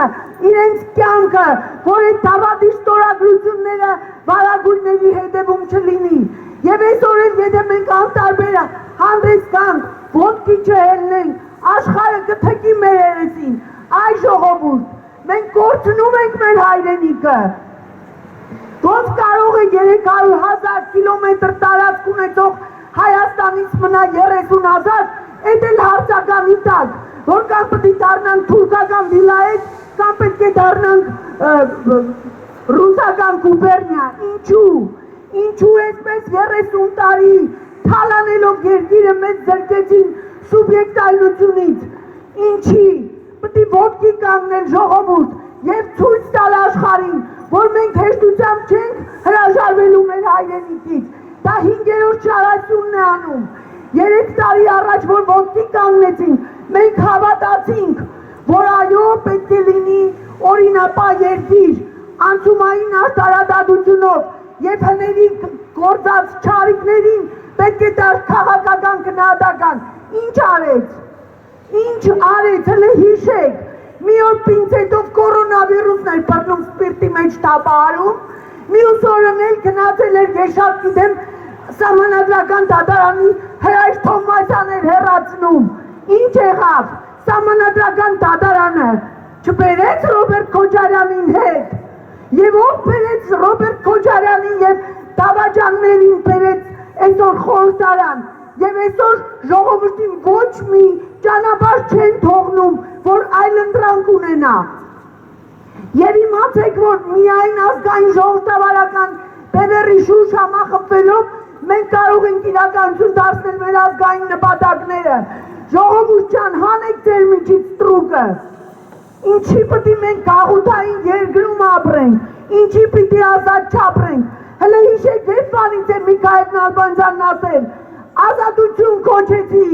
իրենց կյանքը, որ այդ դավադի ստորագրությունները վարագույրների հետևում չլինի։ Եվ այսօր էլ եթե մենք անտարբեր հանդես գանք, ոտքի չհելնենք, աշխարհը կթքի մեր երեսին, այ ժողովուրդ, մենք կորցնում ենք մեր հայրենիքը։ Ոնց կարող է 300,000 կիլոմետր տարածք ունեցող Հայաստանից մնա 30,000, այդ էլ հարցականի տակ, որ կամ պետք է դառնանք թուրքական վիլայետ, կամ պետք է դառնանք ռուսական գուբերնիա, ինչու այսպես 30 տարի թալանելով երկիրը մեծ ձգեցին սուբյեկտայնությունից, ինչի, պետք է ոտքի կանգնել ժողովուրդ և ցույց տալ աշխարհին, որ մենք հեշտությամբ չենք հրաժարվելու մեր հայրենիքից, դա 5-րդ շարասյունն է անում, 3 տարի առաջ, որ ոտքի կանգնեցինք, մենք հավատացինք, որ այո պետք է լինի օրինապահ երկիր, անցումային արտարադատությունով և հների գործած չարիքներին պետք է տալ քաղաքական գնահատական, ինչ արեց, հələ հիշեք, մի օր պինցետով կորոնավիրուսն էր բռնում սպիրտի մեջ թափահարում, մյուս օրն էլ գնացել էր Գեշատքի դեմ Սահմանադրական դատարանի Հրայր Թովմասյան էր հեռացնում, ինչ եղավ, Սահմանադրական դատարանը չբերեց Ռոբերտ Քոչարյանին հետ, և ով բերեց Ռոբերտ Քոչարյանին և դավաճաններին բերեց այսօր խորհրդարան, և այսօր ժողովրդին ոչ մի ճանապարհ չեն թողնում, որ այլընտրանք ունենա։ Եվ իմացեք, որ միայն ազգային ժողովրդավարական բևեռի շուրջ համախմբվելով մենք կարող ենք իրականություն դարձնել մեր ազգային նպատակները։ Ժողովուրդ ջան, հանեք ձեր միջից ստրուկը։ Ինչի պիտի մենք գաղութային երկրում ապրենք, ինչի պիտի ազատ չապրենք։ Հələ հիշեք երբ բանից է Միքայել Նալբանդյանն ասել, ազատություն կոչեցի,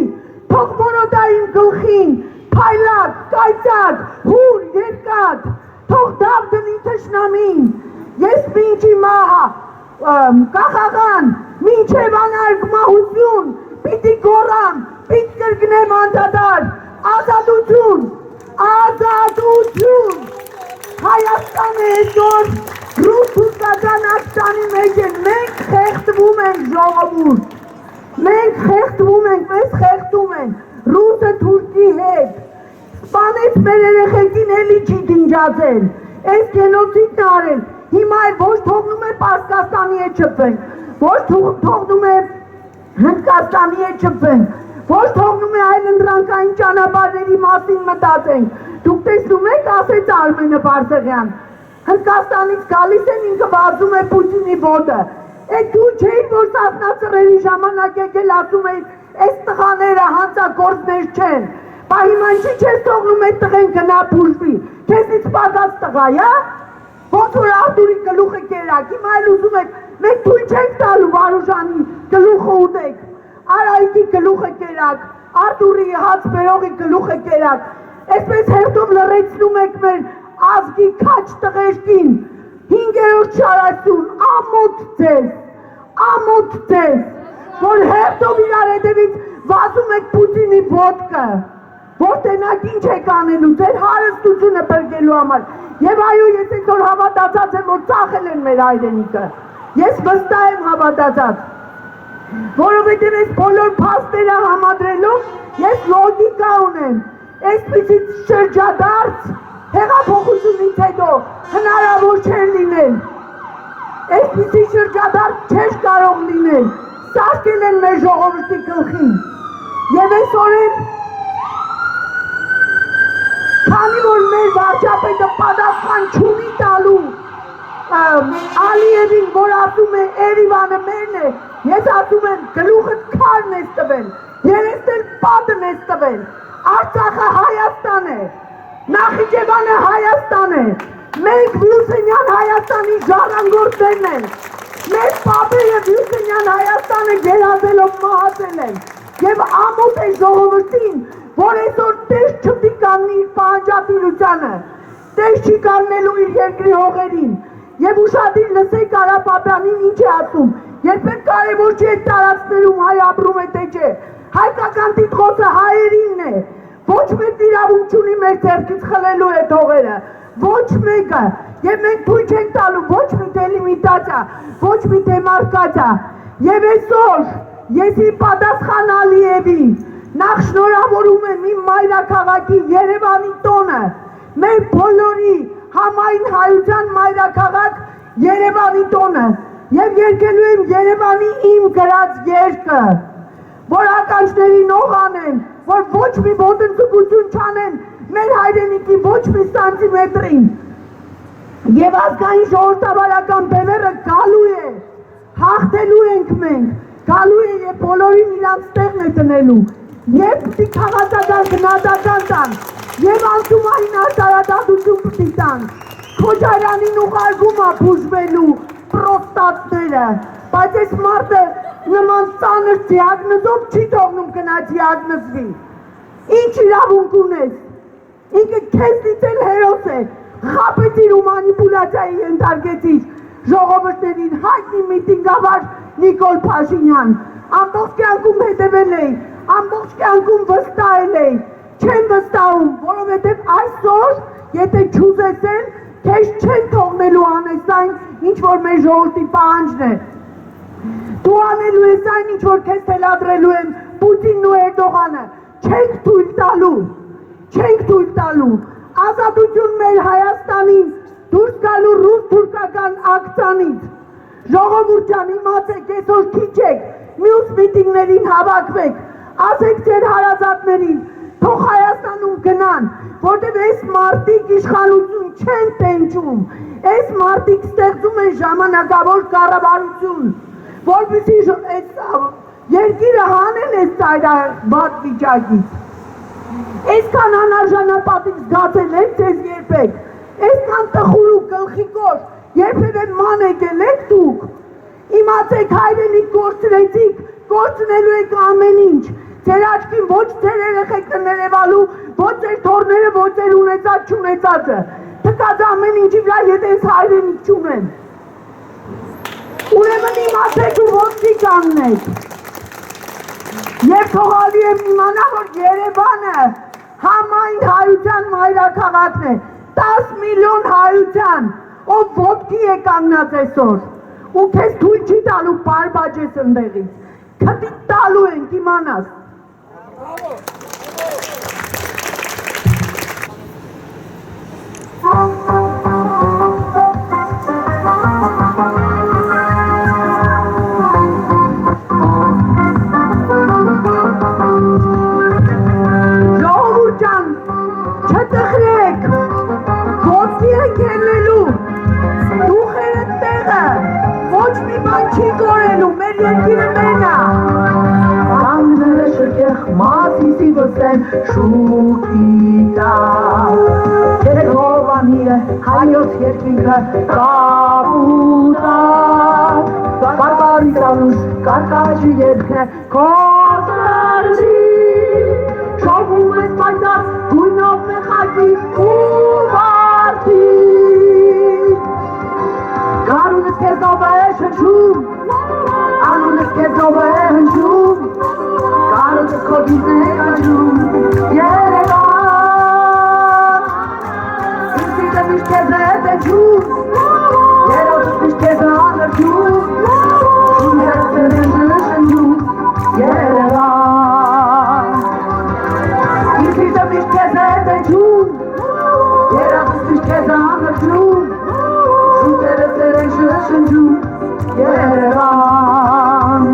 թող մոնոտա իմ գլխին, փայլակ, կայծակ, հուր, երկաթ, թող դավ դնի թշնամին, ես մինչի մահա, կախաղան, մինչև անարգ մահություն, պիտի գոռամ, պիտի կրկնեմ անդադար, ազատություն, ազատություն, Հայաստանը այսօր ռուս-թուրքական աշտանի մեջ են, մենք խեղդվում ենք ժողովուրդ, մենք խեղդվում ենք, մեզ խեղդում են, ռուսը թուրքի հետ, սպանեց մեր երեխեքին էլի չի դինջացել, այս գենոցիդն արել, հիմա էլ ոչ թողնում է Պարսկաստանի հետ շփվենք, ոչ թողնում է Հնդկաստանի հետ շփվենք, ոչ թողնում է այլընտրանքային ճանապարհների մասին մտածենք, դուք տեսնում եք, ասեց Արմենը Բարսեղյան, Հնդկաստանից գալիս են ինքը վազում է Պուտինի ոտը, այդ դու չէիր, որ սասնացրերի ժամանակ եկել ասում էիր, այս տղաները հանցագործներ չեն, բա հիմա ինչի չես թողնում այդ տղեն գնա բուժվի, քեզնից պակաս տղա, ոնց որ Արտուրի գլուխը կերակ, հիմա էլ ուզում եք, մենք թույլ չենք տալու Վարուժանի գլուխը ուտեք, Արայիկի գլուխը կերակ, Արտուրի հաց բերողի գլուխը կերակ, այսպես հերթով լռեցնում եք մեր ազգի քաչ տղերքին, 5-րդ շարասյուն, ամոթ ձեզ, որ հերթով իրար հետևից վազում եք Պուտինի ոտքը, որ տենակ ինչ եք անելու, ձեր հարստությունը բրգելու համար, և այո, ես այսօր հավատացած եմ, որ ծախել են մեր հայրենիքը, ես վստահ եմ հավատացած, որովհետև այս բոլոր փաստերը համադրելով, ես լոգիկա ունեմ, այսպիսի շրջադարձ հեղափոխությունից հետո հնարավոր չէր լինել։ Այսպիսի շրջադարձ չէր կարող լինել։ Սարքել են մեր ժողովրդի գլխին։ Եվ այսօր քանի որ մեր վարչապետը պատասխան չունի տալու Ալիևին, որ ասում է Երևանը մերն է, ես ասում եմ գլուխդ քարն ես տվել, երեսն պատն ես տվել, Արցախը Հայաստան է, Նախիջևանը Հայաստան է, մենք Վյուսենյան Հայաստանի ժառանգորդներն են, մեր պապերը Վյուսենյան Հայաստանը գերազելով մահացել են, և ամոթ է ժողովրդին, որ այսօր տես չպիտի կանգնի իր պահանջատիրությանը, տես չի կանգնելու իր երկրի հողերին, և ուշադիր լսեք Արա Պապյանին ինչ է ասում, երբեք կարևոր չի այդ տարածքներում հայ ապրում է թե չէ, հայկական տիտղոսը հայերինն է, ոչ մեկ իրավունք չունի մեր ձեռքից խլելու այդ հողերը, ոչ մեկը, և մենք թույլ չենք տալու ոչ մի դելիմիտացիա, ոչ մի դեմարկացիա, և այսօր ես ի պատասխան Ալիևի նախ շնորհավորում եմ իմ մայրաքաղաքի Երևանի տոնը, մեր բոլորի համայն հայության մայրաքաղաք Երևանի տոնը և երկելու եմ Երևանի իմ գրած երկը, որ ականջներին օղ անեն, որ ոչ մի ոտնձգություն չանեն մեր հայրենիքի ոչ մի սանտիմետրին և ազգային ժողովրդավարական բևեռը գալու է, հաղթելու ենք մենք, գալու է և բոլորին իրանց տեղն է տնելու, և պիտի քաղաքական գնահատական տան, և անցումային արտարադատություն պիտի տան, Քոչարյանին ուղարկում է բուժվելու պրոստատները, բայց այս մարդը նման ծանր դիագնոզով չի թողնում գնա դիագնոզվի, ինչ իրավունք ունես, ինքը քեզնից էլ հերոս է, խաբեցիր ու մանիպուլացիայի ենթարկեցիր ժողովրդներին հայտնի միտինգավար Նիկոլ Փաշինյան, ամբողջ կյանքում հետևել էի, ամբողջ կյանքում վստահել էի, չեմ վստահում, որովհետև այսօր, եթե չուզես էլ, քեզ չեն թողնելու անես այն, ինչ որ մեր ժողովրդի պահանջն է։ Դու անելու ես այն, ինչ որ քեզ թելադրելու են Պուտինն ու Էրդողանը, չենք թույլ տալու, չենք թույլ տալու, ազատություն մեր Հայաստանին, դուրս գալու ռուս-թուրքական ակցիանից, ժողովուրդ ջան, իմացեք, այսօր քիչ եք, մյուս միտինգներին հավաքվեք, ասեք ձեր հարազատներին, թող Հայաստանում գնան, որտև այս մարդիկ իշխանություն չեն տենչում, այս մարդիկ ստեղծում են ժամանակավոր կառավարություն, որպեսզի երկիրը հանեն այս ծայրաբադ վիճակից։ Այսքան անարժանապատիվ զգացել եք ձեզ երբեք, այսքան տխուր ու գլխիկոր երբևէ ման եկել եք դուք, իմացեք հայրենիք կորցրեցիք, կորցնելու եք ամեն ինչ, ձեր աչքին ոչ ձեր երեխեքն ներևալու, ոչ ձեր թոռները, ոչ ձեր ունեցած չունեցածը, թկած ամեն ինչի վրա, եթե այս հայրենիք չունեն։ Ուրեմն իմացեք ու ոտքի կանգնեք։ Եվ թող Ալիևն իմանա, որ Երևանը համայն հայության մայրաքաղաքն է, 10 միլիոն հայության, ով ոտքի է կանգնած այսօր, ու քեզ թույլ չի տալու բարբաջես ընդեղից, քտի տալու ենք իմանաս։ Ժողովուրդ ջան, չտխրեք, ոտքի ենք ելնելու, դուխերը տեղը, ոչ մի բան չի կորելու, մեր երկիրը մերն է։ Անգները շրջեղ մատիսի վստեն շուքի տակ, Երեք հովանի է հայոց երկինքը կապուտակ, Բարբարիս անուշ կարկաջի երկն է կոսնարժի, Շողում ես պայծած գույնով մեխակի ու վարդի, Գարունս կեզով է շնչում, անունս կեզով է հնչում, Կարոջս կոդիզն է կաջում, Երևան, ինքիզը միշտ կեզ է տեջում, երոտս միշտ կեզ է ալրջում, շուներս է շնչում, Երևան, ինքիզը միշտ կեզ է տեջում, երոտս Ջրում շուտերը սերեն շշնջում Երևան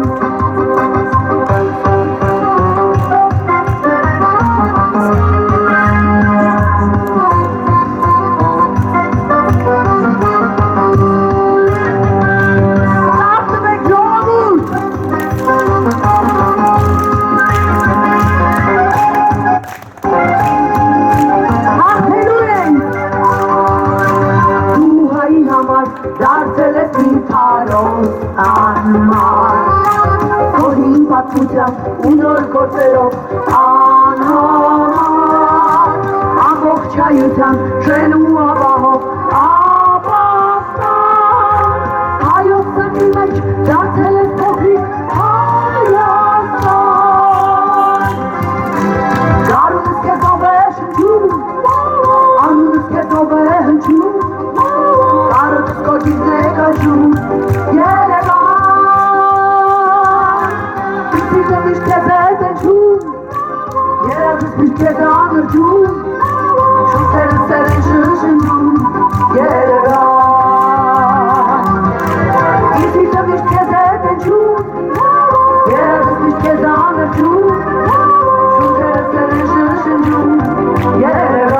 Դարձել ես մի թարոս անմար Հորին պատմությամբ ու նոր գործերով անհամար Ամբողջայությամբ շեն ու ապահով ապաստան Հայոց սրտի մեջ դարձել ես փոքրիկ Հայաստան Գարունս քեզով է շնչում Անունս քեզով է հնչում Կարոտս կոչիցն է կոչում Երևան Սիրտը միշտ քեզ է տենչում Երևս միշտ քեզ է անրջում Շուտերը սեր են շշնջում Երևան Սիրտը միշտ քեզ է տենչում Երևս միշտ քեզ է անրջում Շուտերը սեր են շշնջում Երևան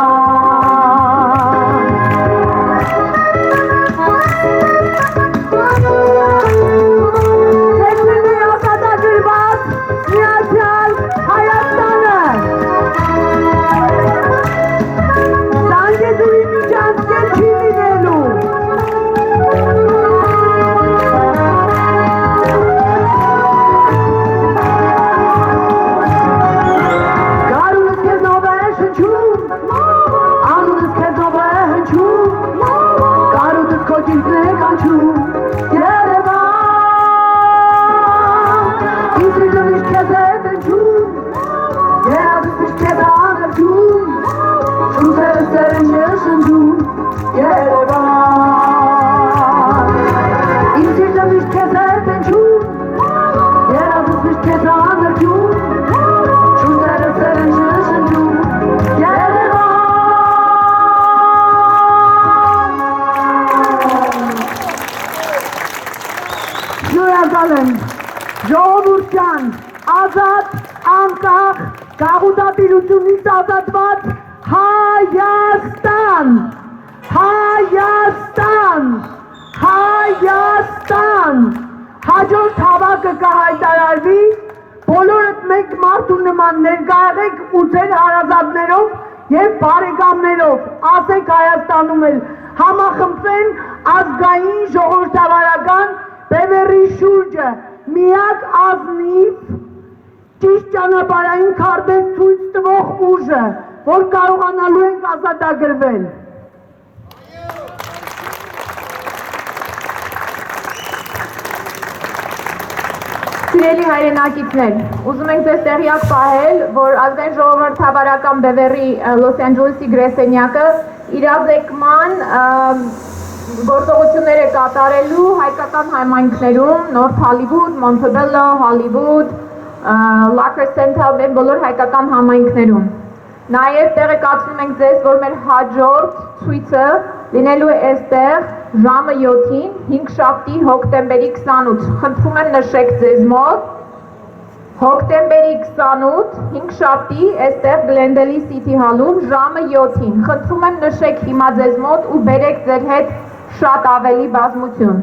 Ժողովուրդյան, ազատ, անկախ, գաղութատիրությունից ազատված Հայաստան, Հայաստան, Հայաստան, հաջորդ հավաքը կհայտարարվի, բոլորդ մեկ մարդու նման ներկայացեք ու ձեր հարազատներով և բարեկամներով, ասեք Հայաստանում էլ համախմբվեն ազգային ժողովրդավարական բևեռի շուրջը, միակ ազնիվ ճիշտ ճանապարհային քարտեզ ցույց տվող ուժը, որ կարողանալու ենք ազատագրվել։ Սիրելի հայրենակիցներ, ուզում ենք ձեզ տեղյակ պահել, որ ազգային ժողովրդավարական բևեռի Լոս Անջելեսի գրեսենյակը իրազեկման գործողություններ է կատարելու հայկական համայնքներում, Նորթ Հոլիվուդ, Մոնտեբելլո, Հոլիվուդ, Լակրսենթալ, մեր բոլոր հայկական համայնքներում։ Նաև տեղեկացնում ենք ձեզ, որ մեր հաջորդ ցույցը լինելու է այստեղ ժամը 7-ին, 5 շաբթի հոկտեմբերի 28։ Խնդրում եմ նշեք ձեզ մոտ հոկտեմբերի 28, 5 շաբթի, այստեղ Գլենդելի City Hall-ում ժամը 7-ին։ Խնդրում եմ նշեք հիմա ձեզ մոտ ու բերեք ձեր հետ շատ ավելի բազմություն։